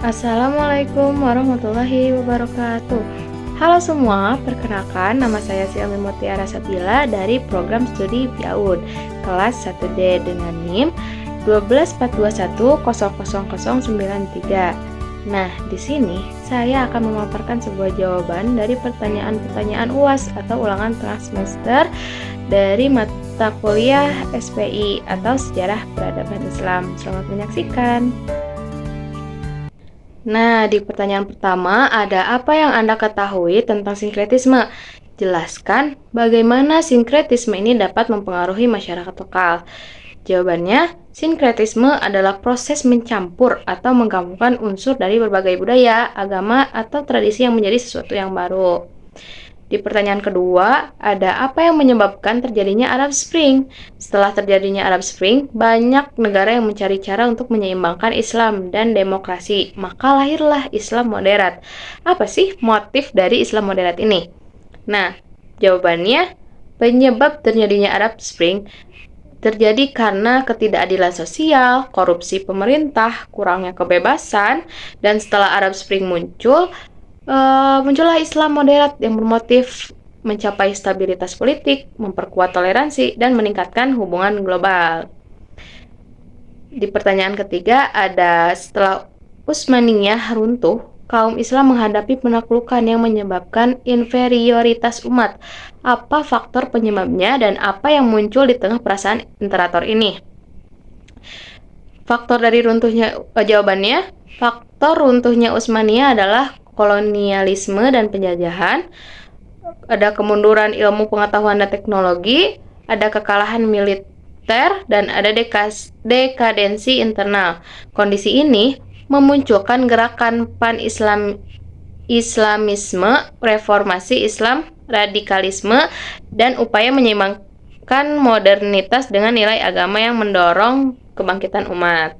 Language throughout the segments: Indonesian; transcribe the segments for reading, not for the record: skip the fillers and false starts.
Assalamualaikum warahmatullahi wabarakatuh. Halo semua, perkenalkan nama saya Silmi Mutiara Sabila dari program studi PIAUD kelas 1D dengan NIM 12421000093. Nah, di sini saya akan memaparkan sebuah jawaban dari pertanyaan-pertanyaan UAS atau ulangan tengah semester dari mata kuliah SPI atau Sejarah Peradaban Islam. Selamat menyaksikan. Nah, di pertanyaan pertama, ada apa yang Anda ketahui tentang sinkretisme? Jelaskan bagaimana sinkretisme ini dapat mempengaruhi masyarakat lokal. Jawabannya, sinkretisme adalah proses mencampur atau menggabungkan unsur dari berbagai budaya, agama, atau tradisi yang menjadi sesuatu yang baru. Di pertanyaan kedua, ada apa yang menyebabkan terjadinya Arab Spring? Setelah terjadinya Arab Spring, banyak negara yang mencari cara untuk menyeimbangkan Islam dan demokrasi. Maka lahirlah Islam moderat. Apa sih motif dari Islam moderat ini? Nah, jawabannya, penyebab terjadinya Arab Spring terjadi karena ketidakadilan sosial, korupsi pemerintah, kurangnya kebebasan, dan setelah Arab Spring muncullah Islam moderat yang bermotif mencapai stabilitas politik, memperkuat toleransi, dan meningkatkan hubungan global. Di pertanyaan ketiga, ada setelah Utsmaniyah runtuh, kaum Islam menghadapi penaklukan yang menyebabkan inferioritas umat. Apa faktor penyebabnya dan apa yang muncul di tengah perasaan imperator ini? Faktor dari runtuhnya, jawabannya, faktor runtuhnya Utsmaniyah adalah kolonialisme dan penjajahan, ada kemunduran ilmu pengetahuan dan teknologi, ada kekalahan militer, dan ada dekadensi internal. Kondisi ini memunculkan gerakan pan-Islamisme, reformasi Islam, radikalisme, dan upaya menyeimbangkan modernitas dengan nilai agama yang mendorong kebangkitan umat.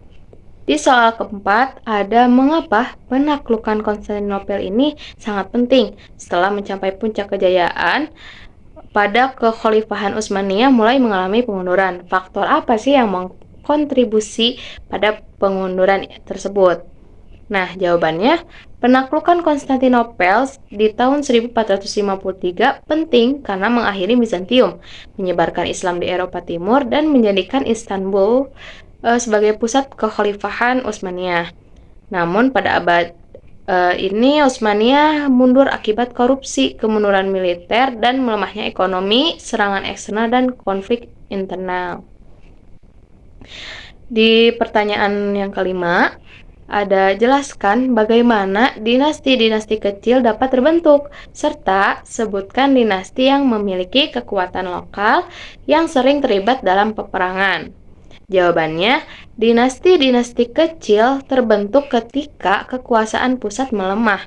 Di soal keempat, ada mengapa penaklukan Konstantinopel ini sangat penting. Setelah mencapai puncak kejayaan, pada kekhalifahan Utsmaniyah mulai mengalami pengunduran. Faktor apa sih yang mengkontribusi pada pengunduran tersebut? Nah, jawabannya, penaklukan Konstantinopel di tahun 1453 penting karena mengakhiri Bizantium, menyebarkan Islam di Eropa Timur, dan menjadikan Istanbul sebagai pusat kekhalifahan Utsmaniyah. Namun pada abad ini Utsmaniyah mundur akibat korupsi, kemunduran militer, dan melemahnya ekonomi, serangan eksternal, dan konflik internal. Di pertanyaan yang kelima, ada jelaskan bagaimana dinasti-dinasti kecil dapat terbentuk, serta sebutkan dinasti yang memiliki kekuatan lokal yang sering terlibat dalam peperangan. Jawabannya, dinasti-dinasti kecil terbentuk ketika kekuasaan pusat melemah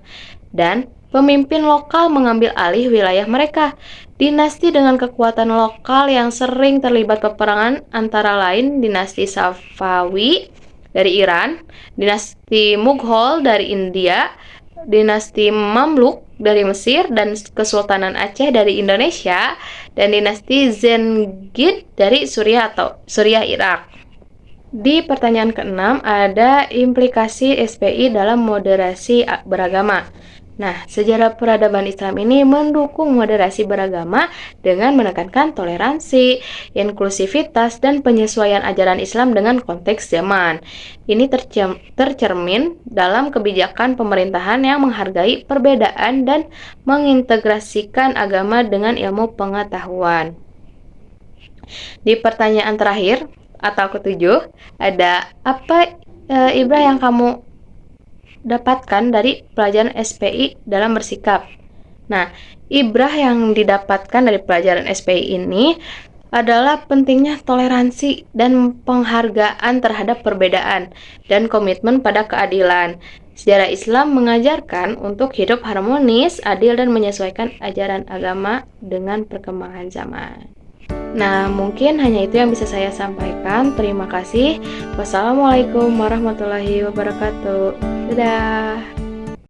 dan pemimpin lokal mengambil alih wilayah mereka. Dinasti dengan kekuatan lokal yang sering terlibat peperangan antara lain dinasti Safawi dari Iran, dinasti Mughal dari India, dinasti Mamluk dari Mesir, dan Kesultanan Aceh dari Indonesia, dan dinasti Zengid dari Suriah Irak. Di pertanyaan keenam, ada implikasi SPI dalam moderasi beragama. Nah, sejarah peradaban Islam ini mendukung moderasi beragama dengan menekankan toleransi, inklusivitas, dan penyesuaian ajaran Islam dengan konteks zaman. Ini tercermin dalam kebijakan pemerintahan yang menghargai perbedaan dan mengintegrasikan agama dengan ilmu pengetahuan. Di pertanyaan terakhir atau ketujuh, ada apa ibrah yang kamu dapatkan dari pelajaran SPI dalam bersikap? Nah, ibrah yang didapatkan dari pelajaran SPI ini adalah pentingnya toleransi dan penghargaan terhadap perbedaan dan komitmen pada keadilan. Sejarah Islam mengajarkan untuk hidup harmonis, adil, dan menyesuaikan ajaran agama dengan perkembangan zaman. Nah, mungkin hanya itu yang bisa saya sampaikan. Terima kasih. Wassalamualaikum warahmatullahi wabarakatuh. Dadah.